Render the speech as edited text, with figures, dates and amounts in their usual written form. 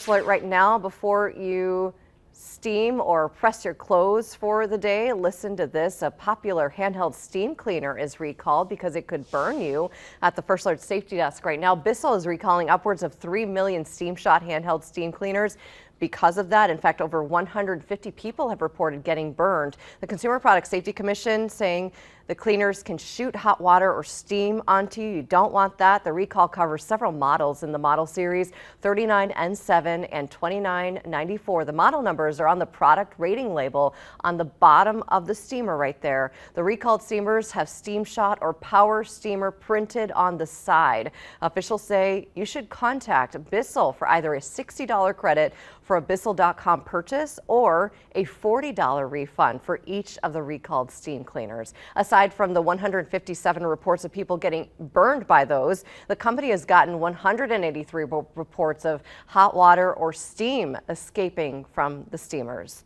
Alert right now before you steam or press your clothes for the day. Listen to this. A popular handheld steam cleaner is recalled because it could burn you. At the First Alert Safety Desk right now, Bissell is recalling upwards of 3 million Steam Shot handheld steam cleaners. Because of that, in fact, over 150 people have reported getting burned. The Consumer Product Safety Commission saying the cleaners can shoot hot water or steam onto you. You don't want that. The recall covers several models in the model series 39N7 and 2994. The model numbers are on the product rating label on the bottom of the steamer right there. The recalled steamers have Steam Shot or Power Steamer printed on the side. Officials say you should contact Bissell for either a $60 credit for a Bissell.com purchase or a $40 refund for each of the recalled steam cleaners. Aside from the 157 reports of people getting burned by those, the company has gotten 183 reports of hot water or steam escaping from the steamers.